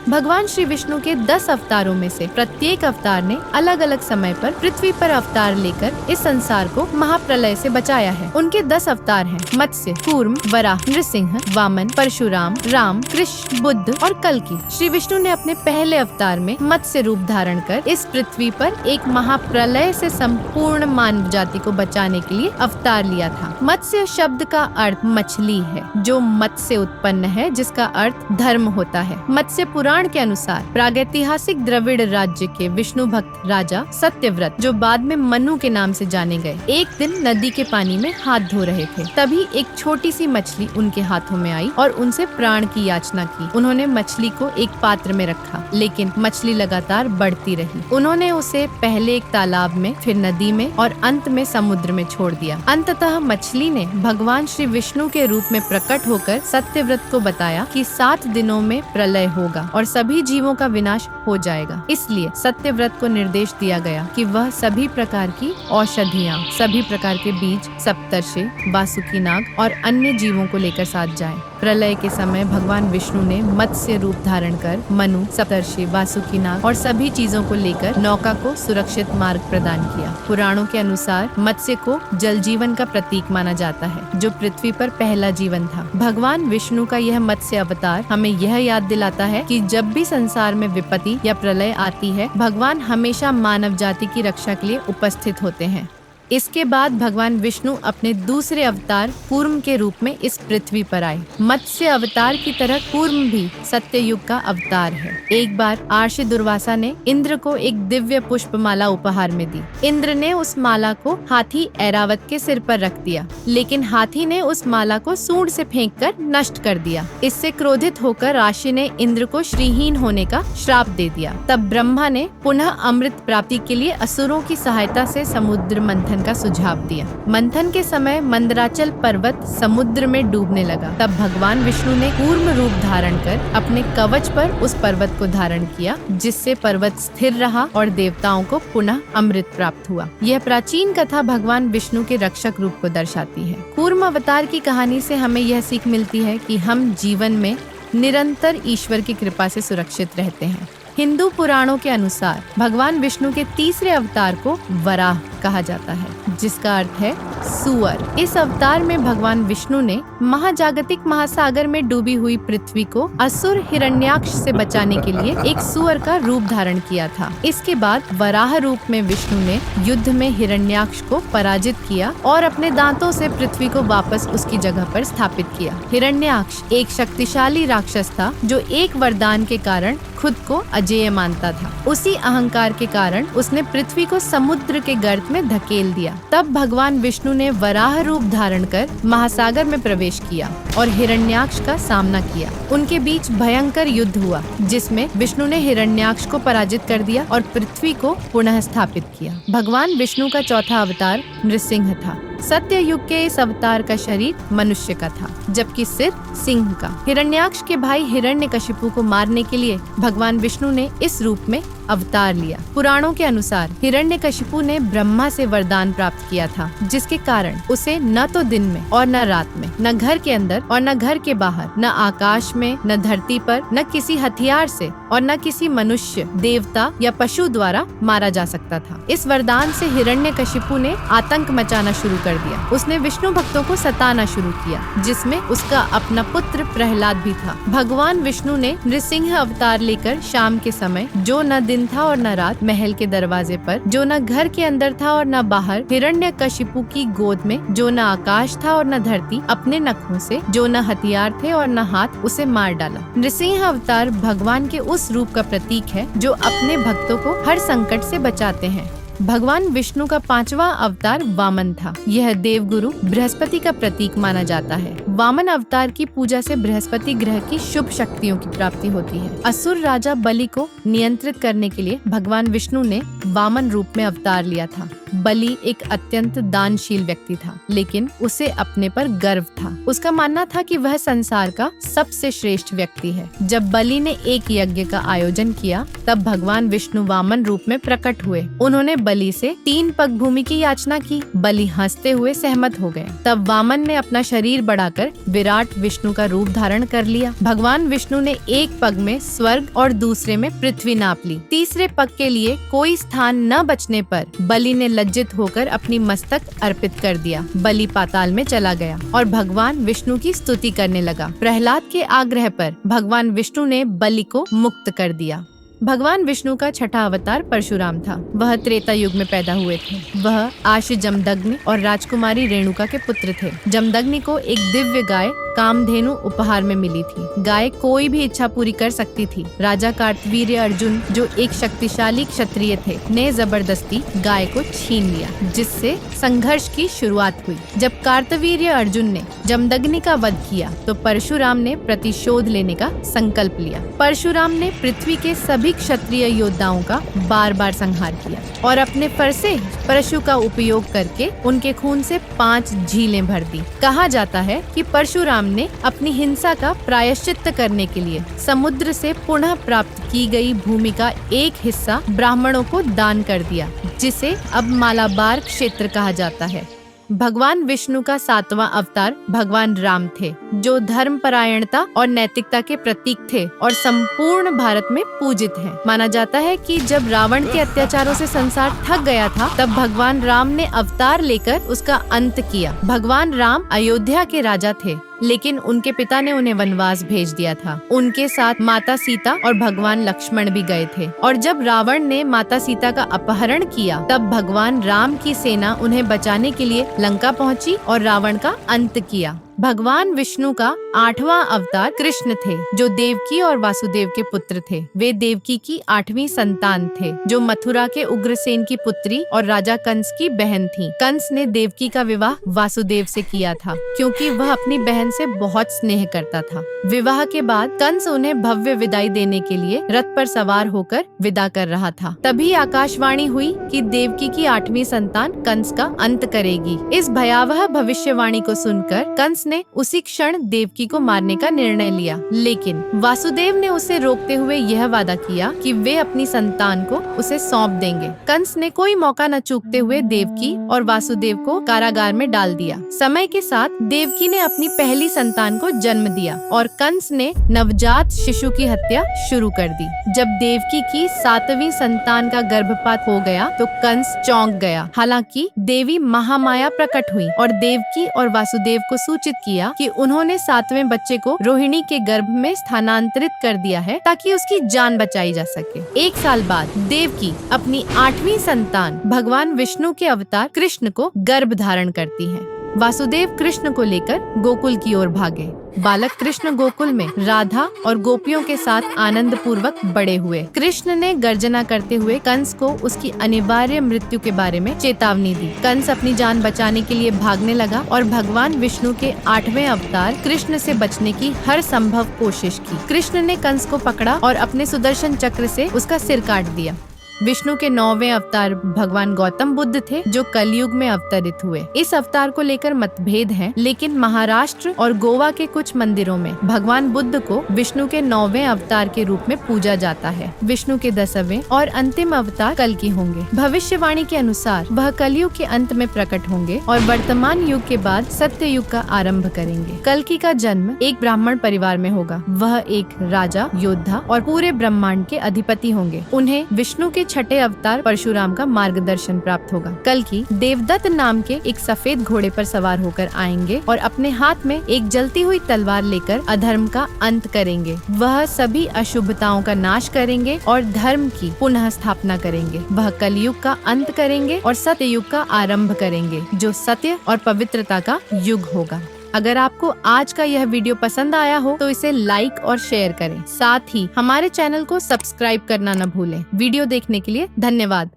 भगवान श्री विष्णु के 10 अवतारों में से प्रत्येक अवतार ने अलग अलग समय पर पृथ्वी पर अवतार लेकर इस संसार को महाप्रलय से बचाया है। उनके 10 अवतार हैं मत्स्य, कूर्म, वराह, नृसिंह, वामन, परशुराम, राम, कृष्ण, बुद्ध और कल्कि। श्री विष्णु ने अपने पहले अवतार में मत्स्य रूप धारण कर इस पृथ्वी पर एक महाप्रलय से संपूर्ण मानव जाति को बचाने के लिए अवतार लिया था। मत्स्य शब्द का अर्थ मछली है, जो मत्स्य से उत्पन्न है, जिसका अर्थ धर्म होता है। मत्स्य पुराण के अनुसार प्रागैतिहासिक द्रविड़ राज्य के विष्णु भक्त राजा सत्यव्रत, जो बाद में मनु के नाम से जाने गए, एक दिन नदी के पानी में हाथ धो रहे थे। तभी एक छोटी सी मछली उनके हाथों में आई और उनसे प्राण की याचना की। उन्होंने मछली को एक पात्र में रखा, लेकिन मछली लगातार बढ़ती रही। उन्होंने उसे पहले एक तालाब में, फिर नदी में और अंत में समुद्र में छोड़ दिया। अंततः मछली ने भगवान श्री विष्णु के रूप में प्रकट होकर सत्यव्रत को बताया कि 7 दिनों में प्रलय होगा और सभी जीवों का विनाश हो जाएगा। इसलिए सत्यव्रत को निर्देश दिया गया कि वह सभी प्रकार की औषधियाँ, सभी प्रकार के बीज, सप्तर्षि, वासुकी नाग और अन्य जीवों को लेकर साथ जाए। प्रलय के समय भगवान विष्णु ने मत्स्य रूप धारण कर मनु, सप्तर्षि, वासुकी नाग और सभी चीजों को लेकर नौका को सुरक्षित मार्ग प्रदान किया। पुराणों के अनुसार मत्स्य को जल जीवन का प्रतीक माना जाता है, जो पृथ्वी पर पहला जीवन था। भगवान विष्णु का यह मत्स्य अवतार हमें यह याद दिलाता है कि जब भी संसार में विपत्ति या प्रलय आती है, भगवान हमेशा मानव जाति की रक्षा के लिए उपस्थित होते हैं। इसके बाद भगवान विष्णु अपने दूसरे अवतार कूर्म के रूप में इस पृथ्वी पर आए। मत्स्य अवतार की तरह कूर्म भी सत्ययुग का अवतार है। एक बार आर्षि दुर्वासा ने इंद्र को एक दिव्य पुष्पमाला उपहार में दी। इंद्र ने उस माला को हाथी ऐरावत के सिर पर रख दिया, लेकिन हाथी ने उस माला को सूंड से फेंककर नष्ट कर दिया। इससे क्रोधित होकर आर्षि ने इंद्र को श्रीहीन होने का श्राप दे दिया। तब ब्रह्मा ने पुनः अमृत प्राप्ति के लिए असुरों की सहायता से समुद्र मंथन का सुझाव दिया। मंथन के समय मंदराचल पर्वत समुद्र में डूबने लगा। तब भगवान विष्णु ने कूर्म रूप धारण कर अपने कवच पर उस पर्वत को धारण किया, जिससे पर्वत स्थिर रहा और देवताओं को पुनः अमृत प्राप्त हुआ। यह प्राचीन कथा भगवान विष्णु के रक्षक रूप को दर्शाती है। कूर्म अवतार की कहानी से हमें यह सीख मिलती है कि हम जीवन में निरंतर ईश्वर की कृपा से सुरक्षित रहते हैं। हिंदू पुराणों के अनुसार भगवान विष्णु के तीसरे अवतार को वराह कहा जाता है, जिसका अर्थ है सुअर। इस अवतार में भगवान विष्णु ने महाजागतिक महासागर में डूबी हुई पृथ्वी को असुर हिरण्याक्ष से बचाने के लिए एक सुअर का रूप धारण किया था। इसके बाद वराह रूप में विष्णु ने युद्ध में हिरण्याक्ष को पराजित किया और अपने दांतों से पृथ्वी को वापस उसकी जगह पर स्थापित किया। हिरण्याक्ष एक शक्तिशाली राक्षस था, जो एक वरदान के कारण खुद को अजेय मानता था। उसी अहंकार के कारण उसने पृथ्वी को समुद्र के गर्त में धकेल दिया। तब भगवान विष्णु ने वराह रूप धारण कर महासागर में प्रवेश किया और हिरण्याक्ष का सामना किया। उनके बीच भयंकर युद्ध हुआ, जिसमें विष्णु ने हिरण्याक्ष को पराजित कर दिया और पृथ्वी को पुनः स्थापित किया। भगवान विष्णु का चौथा अवतार नृसिंह था। सत्य युग के इस अवतार का शरीर मनुष्य का था, जबकि सिर सिंह का। हिरण्याक्ष के भाई हिरण्यकशिपु को मारने के लिए भगवान विष्णु ने इस रूप में अवतार लिया। पुराणों के अनुसार हिरण्यकशिपु ने ब्रह्मा से वरदान प्राप्त किया था, जिसके कारण उसे न तो दिन में और न रात में, न घर के अंदर और न घर के बाहर, न आकाश में, न धरती पर, न किसी हथियार से और न किसी मनुष्य, देवता या पशु द्वारा मारा जा सकता था। इस वरदान से हिरण्यकशिपु ने आतंक मचाना शुरू कर दिया। उसने विष्णु भक्तों को सताना शुरू किया, जिसमें उसका अपना पुत्र प्रहलाद भी था। भगवान विष्णु ने नृसिंह अवतार लेकर शाम के समय, जो न दिन था और न रात, महल के दरवाजे पर, जो न घर के अंदर था और न बाहर, हिरण्यकशिपु की गोद में, जो न आकाश था और न धरती, अपने नखों से, जो न हथियार थे और न हाथ, उसे मार डाला। नृसिंह अवतार भगवान के उस रूप का प्रतीक है जो अपने भक्तों को हर संकट से बचाते हैं। भगवान विष्णु का 5वां अवतार वामन था। यह देवगुरु बृहस्पति का प्रतीक माना जाता है। वामन अवतार की पूजा से बृहस्पति ग्रह की शुभ शक्तियों की प्राप्ति होती है। असुर राजा बलि को नियंत्रित करने के लिए भगवान विष्णु ने वामन रूप में अवतार लिया था। बलि एक अत्यंत दानशील व्यक्ति था, लेकिन उसे अपने पर गर्व था। उसका मानना था कि वह संसार का सबसे श्रेष्ठ व्यक्ति है। जब बलि ने एक यज्ञ का आयोजन किया, तब भगवान विष्णु वामन रूप में प्रकट हुए। उन्होंने बलि से 3 पग भूमि की याचना की। बलि हंसते हुए सहमत हो गए। तब वामन ने अपना शरीर बढ़ाकर विराट विष्णु का रूप धारण कर लिया। भगवान विष्णु ने एक पग में स्वर्ग और दूसरे में पृथ्वी नाप ली। तीसरे पग के लिए कोई स्थान न बचने पर बलि ने लज्जित होकर अपनी मस्तक अर्पित कर दिया। बलि पाताल में चला गया और भगवान विष्णु की स्तुति करने लगा। प्रहलाद के आग्रह पर भगवान विष्णु ने बलि को मुक्त कर दिया। भगवान विष्णु का छठा अवतार परशुराम था। वह त्रेता युग में पैदा हुए थे। वह आश जमदग्नि और राजकुमारी रेणुका के पुत्र थे। जमदग्नि को एक दिव्य गाय कामधेनु उपहार में मिली थी। गाय कोई भी इच्छा पूरी कर सकती थी। राजा कार्तवीर्य अर्जुन, जो एक शक्तिशाली क्षत्रिय थे, ने जबरदस्ती गाय को छीन लिया, जिससे संघर्ष की शुरुआत हुई। जब कार्तवीर्य अर्जुन ने जमदग्नि का वध किया, तो परशुराम ने प्रतिशोध लेने का संकल्प लिया। परशुराम ने पृथ्वी के सभी क्षत्रिय योद्धाओं का बार बार संहार किया और अपने फरसे परशु का उपयोग करके उनके खून से 5 झीलें भर दी। कहा जाता है कि परशुराम ने अपनी हिंसा का प्रायश्चित्त करने के लिए समुद्र से पुनः प्राप्त की गई भूमि का एक हिस्सा ब्राह्मणों को दान कर दिया, जिसे अब मालाबार क्षेत्र कहा जाता है। भगवान विष्णु का 7वां अवतार भगवान राम थे, जो धर्मपरायणता और नैतिकता के प्रतीक थे और संपूर्ण भारत में पूजित हैं। माना जाता है कि जब रावण के अत्याचारों से संसार थक गया था, तब भगवान राम ने अवतार लेकर उसका अंत किया। भगवान राम अयोध्या के राजा थे, लेकिन उनके पिता ने उन्हें वनवास भेज दिया था। उनके साथ माता सीता और भगवान लक्ष्मण भी गए थे। और जब रावण ने माता सीता का अपहरण किया, तब भगवान राम की सेना उन्हें बचाने के लिए लंका पहुंची और रावण का अंत किया। भगवान विष्णु का 8वां अवतार कृष्ण थे, जो देवकी और वासुदेव के पुत्र थे। वे देवकी की 8वीं संतान थे, जो मथुरा के उग्रसेन की पुत्री और राजा कंस की बहन थी। कंस ने देवकी का विवाह वासुदेव से किया था, क्योंकि वह अपनी बहन से बहुत स्नेह करता था। विवाह के बाद कंस उन्हें भव्य विदाई देने के लिए रथ पर सवार होकर विदा कर रहा था। तभी आकाशवाणी हुई कि देवकी की 8वीं संतान कंस का अंत करेगी। इस भयावह भविष्यवाणी को सुनकर कंस ने उसी क्षण देवकी को मारने का निर्णय लिया, लेकिन वासुदेव ने उसे रोकते हुए यह वादा किया कि वे अपनी संतान को उसे सौंप देंगे। कंस ने कोई मौका न चूकते हुए देवकी और वासुदेव को कारागार में डाल दिया। समय के साथ देवकी ने अपनी पहली संतान को जन्म दिया और कंस ने नवजात शिशु की हत्या शुरू कर दी। जब देवकी की 7वीं संतान का गर्भपात हो गया, तो कंस चौंक गया। हालांकि देवी महामाया प्रकट हुई और देवकी और वासुदेव को सूचित किया कि उन्होंने 7वें बच्चे को रोहिणी के गर्भ में स्थानांतरित कर दिया है, ताकि उसकी जान बचाई जा सके। 1 साल बाद देवकी अपनी 8वीं संतान भगवान विष्णु के अवतार कृष्ण को गर्भ धारण करती है। वासुदेव कृष्ण को लेकर गोकुल की ओर भागे। बालक कृष्ण गोकुल में राधा और गोपियों के साथ आनंद पूर्वक बड़े हुए। कृष्ण ने गर्जना करते हुए कंस को उसकी अनिवार्य मृत्यु के बारे में चेतावनी दी। कंस अपनी जान बचाने के लिए भागने लगा और भगवान विष्णु के 8वें अवतार कृष्ण से बचने की हर संभव कोशिश की। कृष्ण ने कंस को पकड़ा और अपने सुदर्शन चक्र से उसका सिर काट दिया। विष्णु के 9वें अवतार भगवान गौतम बुद्ध थे, जो कलयुग में अवतरित हुए। इस अवतार को लेकर मतभेद हैं, लेकिन महाराष्ट्र और गोवा के कुछ मंदिरों में भगवान बुद्ध को विष्णु के 9वें अवतार के रूप में पूजा जाता है। विष्णु के 10वें और अंतिम अवतार कल की होंगे। भविष्यवाणी के अनुसार वह कलयुग के अंत में प्रकट होंगे और वर्तमान युग के बाद सत्य युग का आरंभ करेंगे। कल्कि का जन्म एक ब्राह्मण परिवार में होगा। वह एक राजा, योद्धा और पूरे ब्रह्मांड के अधिपति होंगे। उन्हें विष्णु के 6ठे अवतार परशुराम का मार्गदर्शन प्राप्त होगा। कल्कि देवदत्त नाम के एक सफेद घोड़े पर सवार होकर आएंगे और अपने हाथ में एक जलती हुई तलवार लेकर अधर्म का अंत करेंगे। वह सभी अशुभताओं का नाश करेंगे और धर्म की पुनः स्थापना करेंगे। वह कलयुग का अंत करेंगे और सत्य युग का आरंभ करेंगे, जो सत्य और पवित्रता का युग होगा। अगर आपको आज का यह वीडियो पसंद आया हो तो इसे लाइक और शेयर करें। साथ ही हमारे चैनल को सब्सक्राइब करना न भूलें। वीडियो देखने के लिए धन्यवाद।